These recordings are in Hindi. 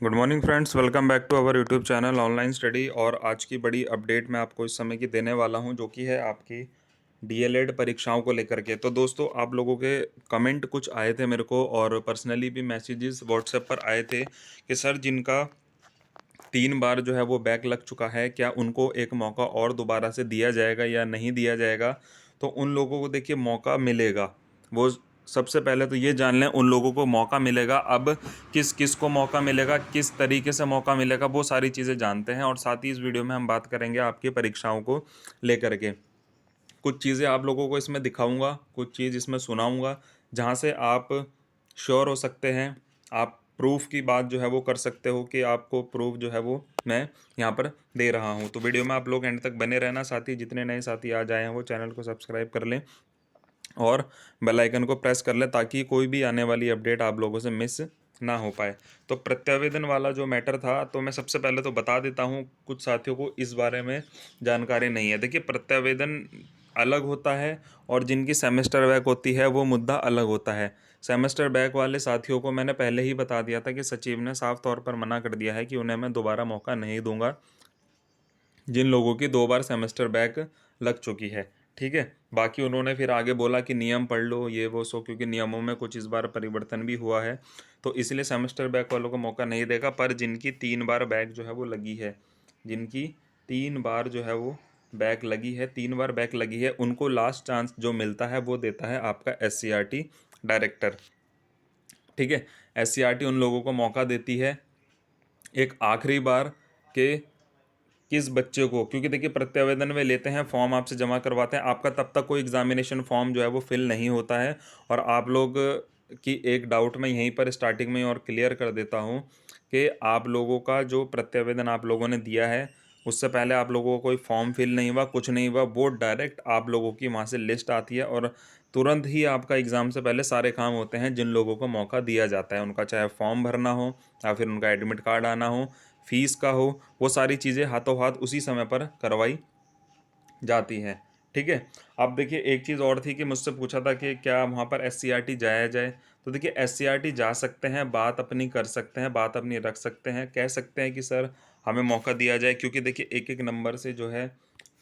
Good morning friends, welcome back to our YouTube channel online study. और आज की बड़ी अपडेट मैं आपको इस समय की देने वाला हूं, जो कि है आपकी डीएलएड परीक्षाओं को लेकर के। तो दोस्तों, आप लोगों के कमेंट कुछ आए थे मेरे को, और पर्सनली भी मैसेजेस व्हाट्सएप पर आए थे कि सर, जिनका 3 बार जो है वो बैक लग चुका है, क्या उनको एक मौका और दोबारा से दिया जाएगा या नहीं दिया जाएगा। तो उन लोगों को देखिए मौका मिलेगा। वो सबसे पहले तो ये जान लें, उन लोगों को मौका मिलेगा। अब किस किस को मौका मिलेगा, किस तरीके से मौका मिलेगा, वो सारी चीज़ें जानते हैं। और साथ ही इस वीडियो में हम बात करेंगे आपकी परीक्षाओं को लेकर के। कुछ चीज़ें आप लोगों को इसमें दिखाऊंगा, कुछ चीज़ इसमें सुनाऊंगा, जहाँ से आप श्योर हो सकते हैं। आप प्रूफ की बात जो है वो कर सकते हो कि आपको प्रूफ जो है वो मैं यहाँ पर दे रहा हूँ। तो वीडियो में आप लोग एंड तक बने रहना। साथ ही जितने नए साथी आ जाए हैं वो चैनल को सब्सक्राइब कर लें और बेल आइकन को प्रेस कर लें, ताकि कोई भी आने वाली अपडेट आप लोगों से मिस ना हो पाए। तो प्रत्यावेदन वाला जो मैटर था, तो मैं सबसे पहले तो बता देता हूँ, कुछ साथियों को इस बारे में जानकारी नहीं है। देखिए, प्रत्यावेदन अलग होता है और जिनकी सेमेस्टर बैक होती है वो मुद्दा अलग होता है। सेमेस्टर बैक वाले साथियों को मैंने पहले ही बता दिया था कि सचिव ने साफ तौर पर मना कर दिया है कि उन्हें मैं दोबारा मौका नहीं दूंगा, जिन लोगों की 2 बार सेमेस्टर बैक लग चुकी है। ठीक है। बाकी उन्होंने फिर आगे बोला कि नियम पढ़ लो, ये वो सो, क्योंकि नियमों में कुछ इस बार परिवर्तन भी हुआ है, तो इसलिए सेमेस्टर बैक वालों को मौका नहीं देगा। पर जिनकी 3 बार बैक जो है वो लगी है, जिनकी 3 बार जो है वो बैक लगी है, 3 बार बैक लगी है, उनको लास्ट चांस जो मिलता है वो देता है आपका एससीईआरटी डायरेक्टर। ठीक है। एससीईआरटी उन लोगों को मौका देती है एक आखिरी बार के किस बच्चे को, क्योंकि देखिए प्रत्यावेदन में लेते हैं, फॉर्म आपसे जमा करवाते हैं, आपका तब तक कोई एग्जामिनेशन फॉर्म जो है वो फिल नहीं होता है। और आप लोग की एक डाउट मैं यहीं पर स्टार्टिंग में और क्लियर कर देता हूँ कि आप लोगों का जो प्रत्यावेदन आप लोगों ने दिया है, उससे पहले आप लोगों को कोई फॉर्म फिल नहीं हुआ, कुछ नहीं हुआ। वो डायरेक्ट आप लोगों की वहाँ से लिस्ट आती है और तुरंत ही आपका एग्ज़ाम से पहले सारे काम होते हैं। जिन लोगों को मौका दिया जाता है, उनका चाहे फॉर्म भरना हो या फिर उनका एडमिट कार्ड आना हो, फीस का हो, वो सारी चीज़ें हाथों हाथ उसी समय पर करवाई जाती हैं। ठीक है। अब देखिए, एक चीज़ और थी कि मुझसे पूछा था कि क्या वहाँ पर एससीईआरटी जाया जाए। तो देखिए, एससीईआरटी जा सकते हैं, बात अपनी कर सकते हैं, बात अपनी रख सकते हैं, कह सकते हैं कि सर हमें मौका दिया जाए। क्योंकि देखिए, एक एक नंबर से जो है,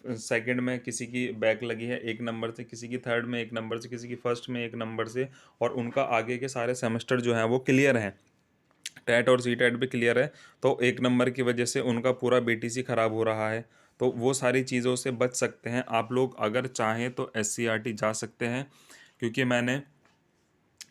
सेकंड में किसी की बैक लगी है, एक नंबर से किसी की, थर्ड में एक नंबर से किसी की, फर्स्ट में एक नंबर से, और उनका आगे के सारे सेमेस्टर जो हैं वो क्लियर हैं, टेट और सी टेट भी क्लियर है। तो एक नंबर की वजह से उनका पूरा बीटीसी ख़राब हो रहा है। तो वो सारी चीज़ों से बच सकते हैं। आप लोग अगर चाहें तो एससीईआरटी जा सकते हैं। क्योंकि मैंने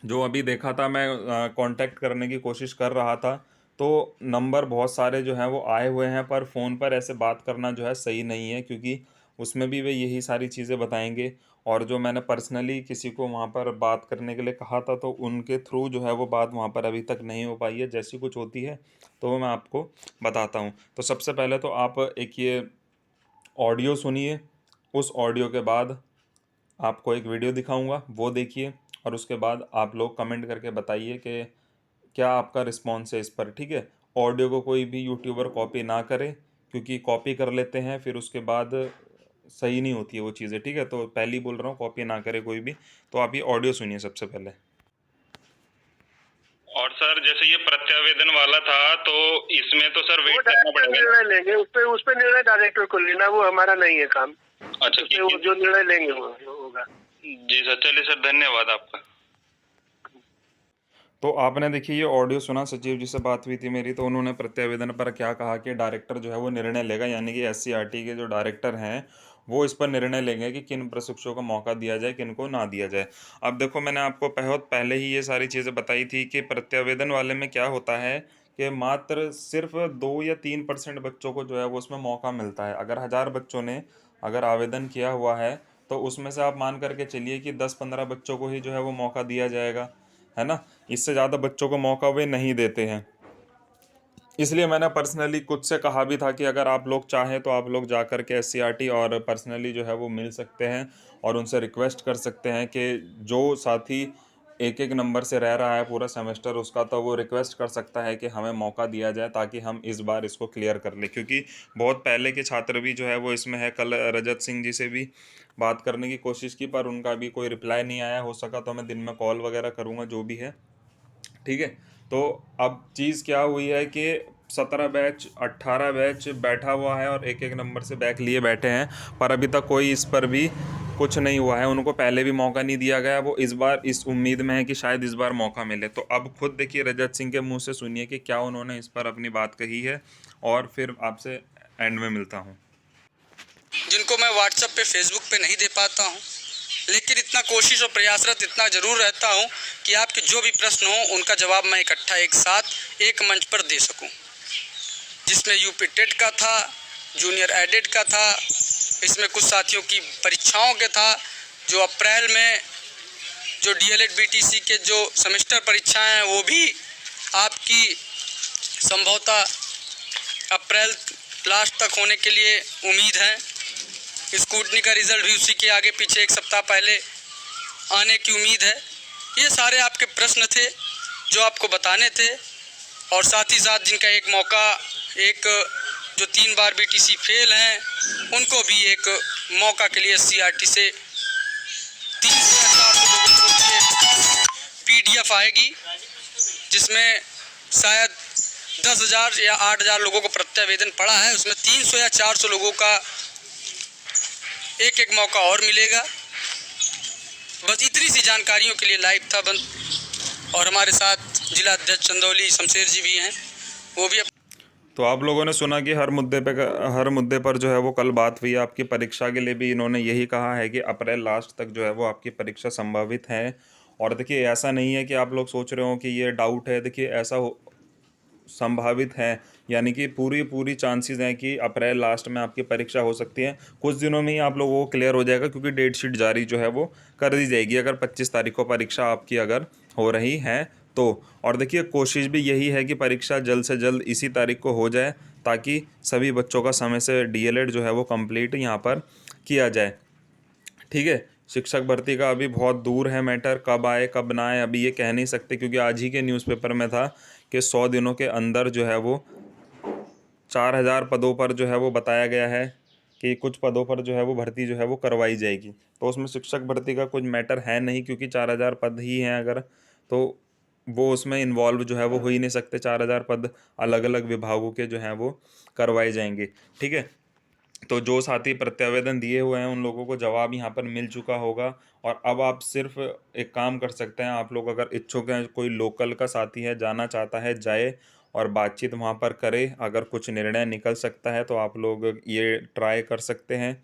जो अभी देखा था, मैं कांटेक्ट करने की कोशिश कर रहा था, तो नंबर बहुत सारे जो हैं वो आए हुए हैं, पर फ़ोन पर ऐसे बात करना जो है सही नहीं है, क्योंकि उसमें भी वे यही सारी चीज़ें बताएंगे। और जो मैंने पर्सनली किसी को वहाँ पर बात करने के लिए कहा था, तो उनके थ्रू जो है वो बात वहाँ पर अभी तक नहीं हो पाई है। जैसी कुछ होती है तो वो मैं आपको बताता हूँ। तो सबसे पहले तो आप एक ये ऑडियो सुनिए, उस ऑडियो के बाद आपको एक वीडियो दिखाऊंगा, वो देखिए, और उसके बाद आप लोग कमेंट करके बताइए कि क्या आपका रिस्पॉन्स है इस पर। ठीक है। ऑडियो को कोई भी यूट्यूबर कॉपी ना करे, क्योंकि कॉपी कर लेते हैं फिर उसके बाद सही नहीं होती है वो चीज़ें। ठीक है। तो पहले ही बोल रहा हूँ, कॉपी ना करे कोई भी। तो आप ये ऑडियो सुनिए सबसे पहले। और सर, जैसे ये प्रत्यावेदन वाला था, तो इसमें तो सर वेट करना पड़ेगा। निर्णय लेंगे उस पे निर्णय डायरेक्टर को लेना, वो हमारा नहीं है काम। अच्छा, ठीक वो है। जो निर्णय लेंगे वो होगा। जी सर, चलिए सर, धन्यवाद आपका। तो आपने देखिए ये ऑडियो सुना, सचिव जी से बात हुई थी मेरी, तो उन्होंने प्रत्यावेदन पर क्या कहा कि डायरेक्टर जो है वो निर्णय लेगा, यानी कि एससीईआरटी के जो डायरेक्टर हैं वो इस पर निर्णय लेंगे कि किन प्रशिक्षुओं को मौका दिया जाए, किन को ना दिया जाए। अब देखो, मैंने आपको बहुत पहले ही ये सारी चीज़ें बताई थी कि प्रत्यावेदन वाले में क्या होता है कि मात्र सिर्फ 2 या 3% बच्चों को जो है वो उसमें मौका मिलता है। अगर 1000 बच्चों ने अगर आवेदन किया हुआ है, तो उसमें से आप मान करके चलिए कि 10-15 बच्चों को ही जो है वो मौका दिया जाएगा, है ना। इससे ज़्यादा बच्चों को मौका वे नहीं देते हैं। इसलिए मैंने पर्सनली खुद से कहा भी था कि अगर आप लोग चाहें तो आप लोग जा कर के एससीईआरटी और पर्सनली जो है वो मिल सकते हैं और उनसे रिक्वेस्ट कर सकते हैं कि जो साथी एक एक नंबर से रह रहा है पूरा सेमेस्टर उसका, तो वो रिक्वेस्ट कर सकता है कि हमें मौका दिया जाए, ताकि हम इस बार इसको क्लियर कर लें। क्योंकि बहुत पहले के छात्र भी जो है वो इसमें है। कल रजत सिंह जी से भी बात करने की कोशिश की, पर उनका भी कोई रिप्लाई नहीं आया। हो सका तो मैं दिन में कॉल वगैरह करूँगा, जो भी है। ठीक है। तो अब चीज़ क्या हुई है कि 17 बैच 18 बैच बैठा हुआ है और एक एक नंबर से बैक लिए बैठे हैं, पर अभी तक कोई इस पर भी कुछ नहीं हुआ है। उनको पहले भी मौका नहीं दिया गया, वो इस बार इस उम्मीद में है कि शायद इस बार मौका मिले। तो अब खुद देखिए रजत सिंह के मुंह से सुनिए कि क्या उन्होंने इस पर अपनी बात कही है, और फिर आपसे एंड में मिलता हूँ। जिनको मैं व्हाट्सएप पे फेसबुक पे नहीं दे पाता हूँ, लेकिन इतना कोशिश और प्रयासरत इतना ज़रूर रहता हूँ कि आपके जो भी प्रश्न हो उनका जवाब मैं इकट्ठा एक साथ एक मंच पर दे सकूँ। जिसमें यूपी टेट का था, जूनियर एडेड का था, इसमें कुछ साथियों की परीक्षाओं के था, जो अप्रैल में जो डीएलएड बीटीसी के जो सेमेस्टर परीक्षाएं हैं वो भी आपकी संभवतः अप्रैल लास्ट तक होने के लिए उम्मीद है। स्कूटनी का रिज़ल्ट भी उसी के आगे पीछे एक सप्ताह पहले आने की उम्मीद है। ये सारे आपके प्रश्न थे जो आपको बताने थे, और साथ ही साथ जिनका एक मौका, एक जो 3 बार बीटीसी फेल हैं उनको भी एक मौका के लिए एससीईआरटी से 300 या 400 लोगों को लिए पीडीएफ आएगी, जिसमें शायद 10,000 या 8,000 लोगों को प्रत्यावेदन पड़ा है। उसमें 300 या 400 लोगों का एक एक मौका और मिलेगा। बस इतनी सी जानकारियों के लिए लाइव था बंद, और हमारे साथ जिला अध्यक्ष चंदौली शमशेर जी भी हैं, वो भी। तो आप लोगों ने सुना कि हर मुद्दे पर जो है वो कल बात हुई है। आपकी परीक्षा के लिए भी इन्होंने यही कहा है कि अप्रैल लास्ट तक जो है वो आपकी परीक्षा संभावित है। और देखिए ऐसा नहीं है कि आप लोग सोच रहे हो कि ये डाउट है, देखिए ऐसा संभावित है, यानी कि पूरी पूरी चांसेस हैं कि अप्रैल लास्ट में आपकी परीक्षा हो सकती है। कुछ दिनों में ही आप लोगों को क्लियर हो जाएगा, क्योंकि डेट शीट जारी जो है वो कर दी जाएगी अगर 25 तारीख को परीक्षा आपकी अगर हो रही है तो। और देखिए कोशिश भी यही है कि परीक्षा जल्द से जल्द इसी तारीख को हो जाए, ताकि सभी बच्चों का समय से डीएलएड जो है वो कंप्लीट यहाँ पर किया जाए। ठीक है, शिक्षक भर्ती का अभी बहुत दूर है मैटर, कब आए कब ना आए अभी ये कह नहीं सकते, क्योंकि आज ही के न्यूज़पेपर में था कि 100 दिनों के अंदर जो है वो 4,000 पदों पर जो है वो बताया गया है कि कुछ पदों पर जो है वो भर्ती जो है वो करवाई जाएगी। तो उसमें शिक्षक भर्ती का कुछ मैटर है नहीं, क्योंकि 4,000 पद ही हैं अगर, तो वो उसमें इन्वॉल्व जो है वो हो ही नहीं सकते। 4,000 पद अलग अलग विभागों के जो हैं वो करवाए जाएंगे। ठीक है, तो जो साथी प्रत्यावेदन दिए हुए हैं उन लोगों को जवाब यहाँ पर मिल चुका होगा। और अब आप सिर्फ एक काम कर सकते हैं, आप लोग अगर इच्छुक हैं, कोई लोकल का साथी है जाना चाहता है जाए और बातचीत वहाँ पर करे, अगर कुछ निर्णय निकल सकता है तो आप लोग ये ट्राई कर सकते हैं।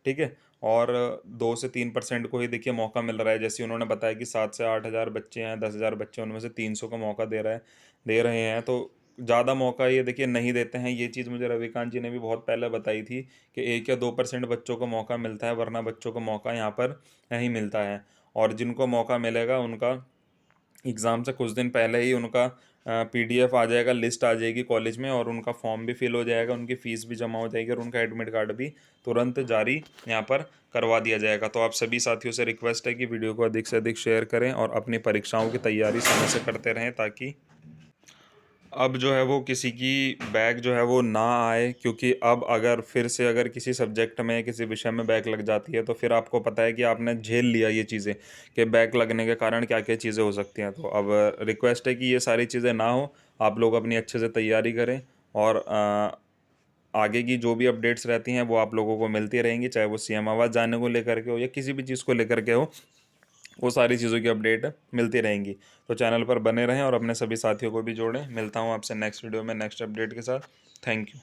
ठीक है, और 2 से 3% को ही देखिए मौका मिल रहा है। जैसे उन्होंने बताया कि 7 से 8 हज़ार बच्चे हैं, 10,000 बच्चे, उनमें से 300 का मौका दे रहे हैं। तो ज़्यादा मौका ये देखिए नहीं देते हैं। ये चीज़ मुझे रविकांत जी ने भी बहुत पहले बताई थी कि 1 या 2% बच्चों को मौका मिलता है, वरना बच्चों को मौका यहाँ पर नहीं मिलता है। और जिनको मौका मिलेगा उनका एग्ज़ाम से कुछ दिन पहले ही उनका पीडीएफ आ जाएगा, लिस्ट आ जाएगी कॉलेज में, और उनका फॉर्म भी फिल हो जाएगा, उनकी फ़ीस भी जमा हो जाएगी, और उनका एडमिट कार्ड भी तुरंत जारी यहाँ पर करवा दिया जाएगा। तो आप सभी साथियों से रिक्वेस्ट है कि वीडियो को अधिक से अधिक शेयर करें और अपनी परीक्षाओं की तैयारी समय से करते रहें, ताकि अब जो है वो किसी की बैक जो है वो ना आए। क्योंकि अब अगर फिर से अगर किसी सब्जेक्ट में किसी विषय में बैक लग जाती है तो फिर आपको पता है कि आपने झेल लिया ये चीज़ें, कि बैक लगने के कारण क्या क्या चीज़ें हो सकती हैं। तो अब रिक्वेस्ट है कि ये सारी चीज़ें ना हो, आप लोग अपनी अच्छे से तैयारी करें, और आगे की जो भी अपडेट्स रहती हैं वो आप लोगों को मिलती रहेंगी, चाहे वो सीएम आवाज़ जाने को लेकर के हो या किसी भी चीज़ को लेकर के हो, वो सारी चीज़ों की अपडेट मिलती रहेंगी। तो चैनल पर बने रहें और अपने सभी साथियों को भी जोड़ें। मिलता हूँ आपसे नेक्स्ट वीडियो में नेक्स्ट अपडेट के साथ। Thank you.